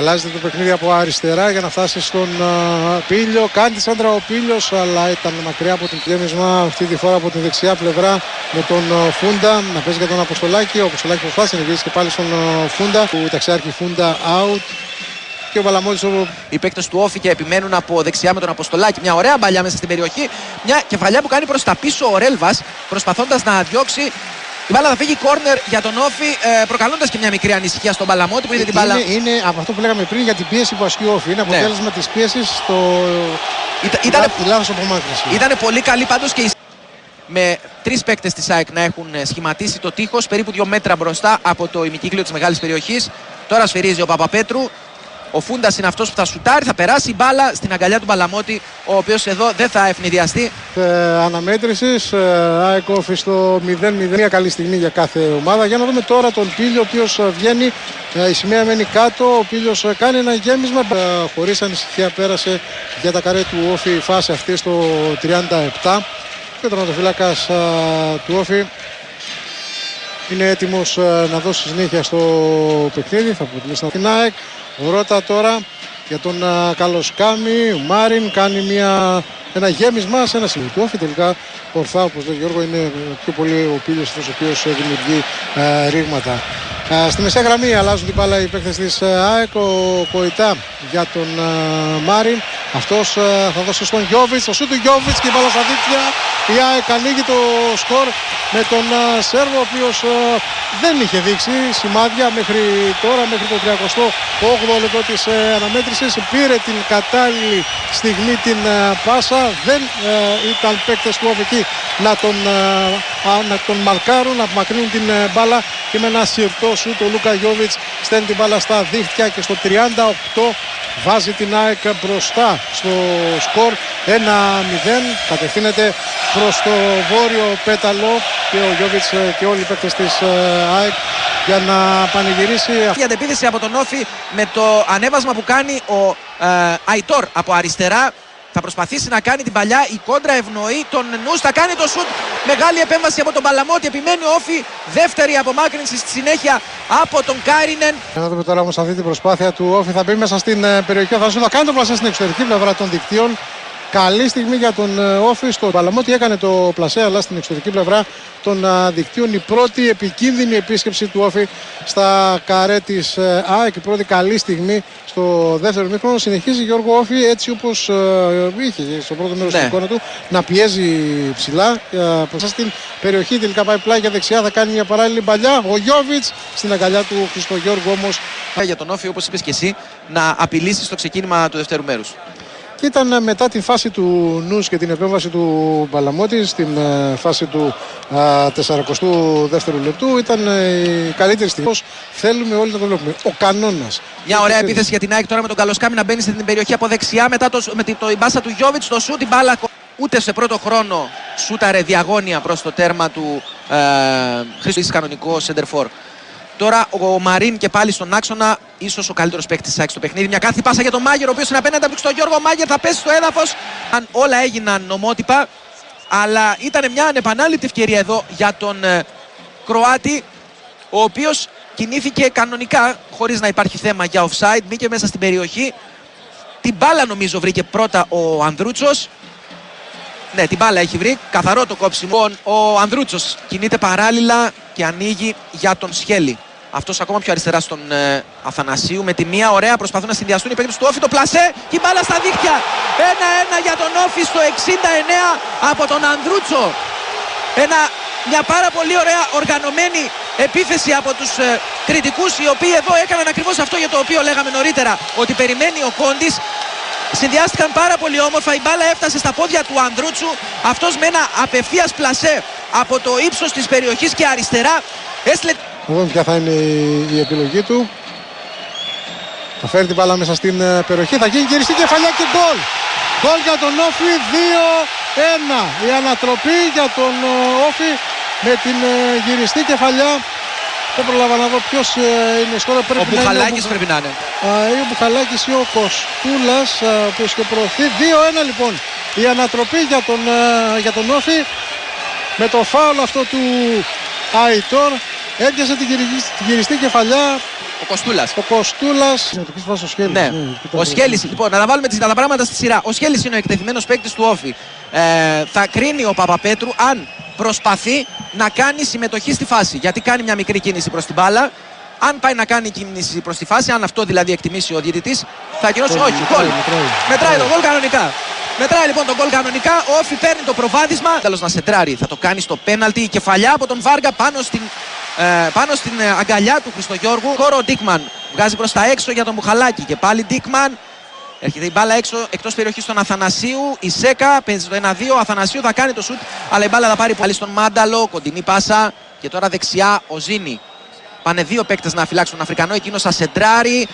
Αλλάζεται το παιχνίδι από αριστερά για να φτάσει στον Πίλιο. Κάνει τη σέντρα ο Πίλιος, αλλά ήταν μακριά από την γέμισμα. Αυτή τη φορά από την δεξιά πλευρά με τον Φούντα να παίζει για τον Αποστολάκη. Ο Αποστολάκη προσπάθησε να γυρίσει και πάλι στον Φούντα. Του ταξιάρχη Φούντα out. Και ο Παλαμώτης. Οι παίκτες του Όφη και επιμένουν από δεξιά με τον Αποστολάκη. Μια ωραία μπαλιά μέσα στην περιοχή. Μια κεφαλιά που κάνει προς τα πίσω ο Ρέλβας, προσπαθώντας να διώξει. Η μπάλα θα φύγει κόρνερ για τον Όφη, προκαλώντας και μια μικρή ανησυχία στον Παλαμώτη που είδε την μπάλα. Είναι από αυτό που λέγαμε πριν για την πίεση που ασκεί ο Όφη. Είναι αποτέλεσμα της πίεσης στο λάθος απομάκρυνση. Ήταν πολύ καλή πάντως και με τρεις παίκτες της ΑΕΚ να έχουν σχηματίσει το τείχος περίπου 2 μέτρα μπροστά από το ημικύκλιο της μεγάλης περιοχής. Τώρα σφυρίζει ο Παπαπέτρου. Ο Φούντας είναι αυτός που θα σουτάρει, θα περάσει η μπάλα στην αγκαλιά του Παλαμώτη, ο οποίος εδώ δεν θα ευνηδιαστεί. Αναμέτρησης, ΑΕΚ Όφη στο 0-0, μια καλή στιγμή για κάθε ομάδα. Για να δούμε τώρα τον Πίλιο, ο οποίος βγαίνει, η σημαία μένει κάτω, ο Πίλιος κάνει ένα γέμισμα, χωρίς ανησυχία πέρασε για τα καρέ του Όφη η φάση αυτή στο 37. Και ο τερματοφύλακας του Όφη είναι έτοιμος να δώσει συνέχεια στο παιχνίδι, θα προτιμήσει να την ΑΕΚ. Ρώτα τώρα για τον Καλοσκάμι. Ο Μάριν κάνει ένα γέμισμα σε ένα σημείο του Όφη. Τελικά ορθά, όπως λέει Γιώργο, είναι πιο πολύ ο Πίλιος αυτός ο οποίος δημιουργεί ρήγματα. Στη μεσαία γραμμή αλλάζουν την μπάλα οι παίκτες της ΑΕΚ. Ο Κοϊτά για τον Μάριν. Αυτός θα δώσει στον Γιόβιτς. Το σούτ του Γιόβιτς και η μπάλα στα δίκτυα. Η ΑΕΚ ανοίγει το σκορ με τον Σέρβο, ο οποίος δεν είχε δείξει σημάδια μέχρι τώρα, μέχρι το 38ο λεπτό της αναμέτρησης. Πήρε την κατάλληλη στιγμή την πάσα. Δεν ήταν παίκτες του Όφη εκεί να τον μαρκάρουν, να απομακρύνουν την μπάλα, και με ένα συρτό σου το Λούκα Γιόβιτς στέλνει την μπάλα στα δίχτυα και στο 38 βάζει την ΑΕΚ μπροστά στο σκορ 1-0. Κατευθύνεται προς το βόρειο πέταλο και ο Γιόβιτς και όλοι οι παίκτες της ΑΕΚ για να πανηγυρίσει. Η αντεπίθεση από τον Όφη με το ανέβασμα που κάνει ο Αϊτόρ από αριστερά. Θα προσπαθήσει να κάνει την παλιά, η κόντρα ευνοεί τον Νους, θα κάνει το σουτ, μεγάλη επέμβαση από τον Παλαμώτη, επιμένει ο Όφη, δεύτερη απομάκρυνση στη συνέχεια από τον Κάρινεν. Να δούμε τώρα όμως αυτή την προσπάθεια του Όφη, θα μπει μέσα στην περιοχή, θα κάνει το πλασέ στην εξωτερική πλευρά των δικτύων. Καλή στιγμή για τον Όφη. Στο Παλαμώτη έκανε το πλασέ, αλλά στην εξωτερική πλευρά των δικτύων. Η πρώτη επικίνδυνη επίσκεψη του Όφη στα καρέ της ΑΕΚ. Η πρώτη καλή στιγμή στο δεύτερο μήχρονο. Συνεχίζει Γιώργο Όφη έτσι όπως είχε στο πρώτο μέρος στην εικόνα του, να πιέζει ψηλά προς την περιοχή. Τελικά πάει πλάγια δεξιά, θα κάνει μια παράλληλη παλιά. Ο Γιόβιτς στην αγκαλιά του Χριστογιώργου όμως. Για τον Όφη, όπως είπες και εσύ, να απειλήσει στο ξεκίνημα του δεύτερου μέρους. Και ήταν μετά τη φάση του Νους και την επέμβαση του Παλαμώτη στην φάση του 42ου λεπτού. Ήταν η καλύτερη στιγμή. Θέλουμε όλοι να το βλέπουμε. Ο κανόνας. Μια ωραία επίθεση για την ΑΕΚ τώρα με τον Καλοσκάμι να μπαίνει στην περιοχή από δεξιά. Μετά με την μπάσα του Γιόβιτς, το σούτ, την μπάλα. Ούτε σε πρώτο χρόνο σούταρε διαγώνια προς το τέρμα του Χρήστος, κανονικό σεντερφόρ. Τώρα ο Μαρίν και πάλι στον άξονα, ίσως ο καλύτερος παίκτης της ΑΕΚ στο παιχνίδι. Μια κάθετη πάσα για τον Μάγερ, ο οποίος είναι απέναντι από τον Γιώργο. Μάγερ θα πέσει στο έδαφος. Αν όλα έγιναν νομότυπα, αλλά ήταν μια ανεπανάληπτη ευκαιρία εδώ για τον Κροάτη, ο οποίος κινήθηκε κανονικά, χωρίς να υπάρχει θέμα για offside. Μπήκε μέσα στην περιοχή. Την μπάλα νομίζω βρήκε πρώτα ο Ανδρούτσος. Ναι, την μπάλα έχει βρει. Καθαρό το κόψιμο. Ο Ανδρούτσος κινείται παράλληλα και ανοίγει για τον Σχέλη. Αυτός ακόμα πιο αριστερά στον Αθανασίου. Με τη μία ωραία προσπαθούν να συνδυαστούν οι παίκτες του Όφη. Το πλασέ και η μπάλα στα δίχτυα. 1-1 για τον Όφη στο 69 από τον Ανδρούτσο. Μια πάρα πολύ ωραία οργανωμένη επίθεση από τους κριτικούς, οι οποίοι εδώ έκαναν ακριβώς αυτό για το οποίο λέγαμε νωρίτερα, ότι περιμένει ο Κόντης. Συνδυάστηκαν πάρα πολύ όμορφα, η μπάλα έφτασε στα πόδια του Ανδρούτσου. Αυτός με ένα απευθείας πλασέ από το ύψος της περιοχής και αριστερά έστειλε. Να δούμε ποια θα είναι η επιλογή του. Θα φέρει την μπάλα μέσα στην περιοχή, θα γίνει γυριστή κεφαλιά και γκολ. Γκολ για τον Όφη, 2-1. Η ανατροπή για τον Όφη με την γυριστή κεφαλιά. Δεν προλάβα να δω ποιος είναι σκορ. Ο Μπουχαλάκης πρέπει να είναι. Ή ο Μπουχαλάκης ή ο Κοστούλας που είχε προωθεί. 2-1 λοιπόν η ανατροπή για τον Όφη. Με το φάουλ αυτό του Αϊτόρ έπιασε την γυριστή κεφαλιά. Ο Κοστούλας. Ο Κοστούλας. Ο Σχέλης. Ναι. Ο Σχέλης, λοιπόν, να τα βάλουμε τα πράγματα στη σειρά. Ο Σχέλης είναι ο εκτεθειμένος παίκτης του Όφη. Θα κρίνει ο Παπαπέτρου αν προσπαθεί να κάνει συμμετοχή στη φάση. Γιατί κάνει μια μικρή κίνηση προς την μπάλα. Αν πάει να κάνει κίνηση προς τη φάση, αν αυτό δηλαδή εκτιμήσει ο διαιτητής, θα ακυρώσει. Όχι, γκολ. Μετράει το γκολ κανονικά. Μετράει λοιπόν τον γκολ κανονικά. Ο Όφη παίρνει το προβάδισμα. Τέλος να σεντράρει. Θα το κάνει στο πέναλτι. Η κεφαλιά από τον Βάργα πάνω στην αγκαλιά του Χριστογιώργου. Χώρο ο Ντίκμαν βγάζει προς τα έξω για τον Μπουχαλάκη. Και πάλι Ντίκμαν. Έρχεται η μπάλα έξω εκτός περιοχής στον Αθανασίου. Η Σέκα παίζει το 1-2. Ο Αθανασίου θα κάνει το σουτ. Αλλά η μπάλα θα πάρει πάλι στον Μάνταλο. Κοντινή πάσα. Και τώρα δεξιά ο Ζήνη. Πάνε δύο παίκτες να φυλάξουν τον Αφρικανό. Εκείνος θα σεντράρει.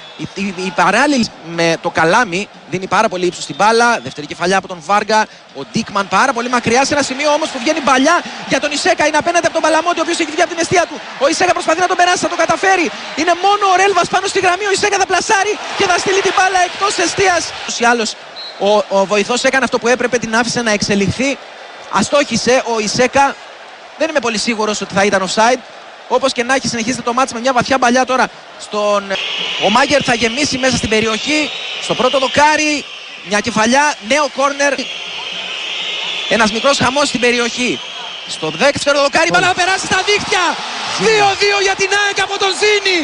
Η παράλληλη με το Καλάμι δίνει πάρα πολύ ύψος στην μπάλα. Δεύτερη κεφαλιά από τον Βάργα. Ο Ντίκμαν πάρα πολύ μακριά σε ένα σημείο όμως που βγαίνει παλιά για τον Ισέκα. Είναι απέναντι από τον Παλαμότη, ο οποίος έχει βγει από την αιστεία του. Ο Ισέκα προσπαθεί να τον περάσει, θα το καταφέρει. Είναι μόνο ο Ρέλβας πάνω στη γραμμή. Ο Ισέκα θα πλασάρει και θα στείλει την μπάλα εκτός αιστείας. Ούτως ή άλλως ο βοηθός έκανε αυτό που έπρεπε, την άφησε να εξελιχθεί. Αστόχησε ο Ισέκα. Δεν είμαι πολύ σίγουρος ότι θα ήταν offside. Όπως και να έχει, συνεχίζεται το μάτς με μια βαθιά μπαλιά τώρα ο Μάγκερ θα γεμίσει μέσα στην περιοχή. Στο πρώτο δοκάρι, μια κεφαλιά, νέο κόρνερ. Ένας μικρός χαμός στην περιοχή. Στο δεύτερο δοκάρι, μπαλά να περάσει στα δίχτυα. 2-2 για την ΑΕΚ από τον Ζήνη.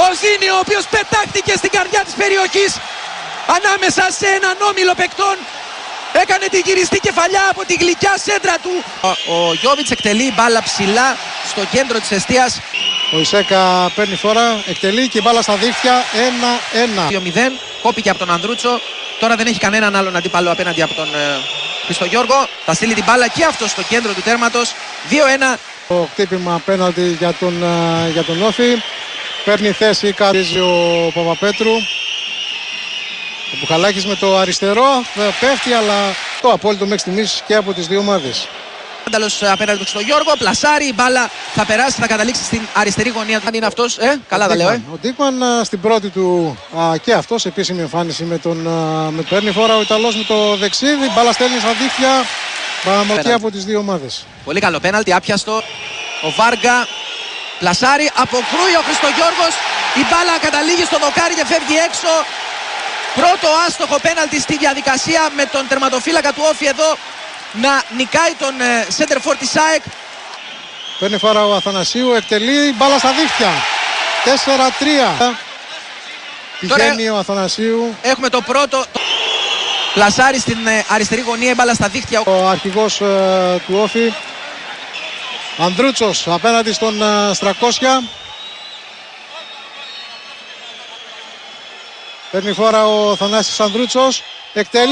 Ο Ζήνη, ο οποίος πετάχτηκε στην καρδιά της περιοχής ανάμεσα σε έναν όμιλο παικτών. Έκανε την γυριστή κεφαλιά από τη γλυκιά σέντρα του. Ο Γιόβιτς εκτελεί μπάλα ψηλά στο κέντρο της εστίας. Ο Ισέκα παίρνει φορά, εκτελεί και η μπάλα στα δίχτυα. 1-1. 2-0, κόπηκε από τον Ανδρούτσο. Τώρα δεν έχει κανέναν άλλον αντίπαλο απέναντι από τον Χριστογιώργο. Θα στείλει την μπάλα και αυτό στο κέντρο του τέρματος. 2-1. Το χτύπημα πέναλτι για τον Όφη. Παίρνει θέση κάτι ο Παπαπέτρου. Ο Μπουχαλάκης με το αριστερό πέφτει, αλλά το απόλυτο μέχρι στιγμής και από τις δύο ομάδες. Άνταλος απέναντι στο Γιώργο, πλασάρει, η μπάλα θα περάσει, θα καταλήξει στην αριστερή γωνία. Αν είναι αυτός, καλά τα λέω. Ο Ντίκμαν στην πρώτη του και αυτός επίσημη εμφάνιση με παίρνει φορά ο Ιταλός με το δεξίδι, μπάλα στέλνει στα δίχτυα, και από τις δύο ομάδες. Πολύ καλό πέναλτι, άπιαστο. Ο Βάργα πλασάρει, αποκρούει ο Χριστογιώργος, η μπάλα καταλήγει στο δοκάρι και φεύγει έξω. Πρώτο άστοχο πέναλτι στη διαδικασία με τον τερματοφύλακα του Όφη εδώ να νικάει τον center for της ΑΕΚ. Παίρνει φορά ο Αθανασίου, εκτελεί, μπάλα στα δίχτυα. 4-3. Πηγαίνει ο Αθανασίου. Έχουμε το πρώτο. Πλασάρει στην αριστερή γωνία, η μπάλα στα δίχτυα. Ο αρχηγός του Όφη, Ανδρούτσος, απέναντι στον Στρακόσια. Παίρνει φορά ο Θανάσης Ανδρούτσος, εκτελεί.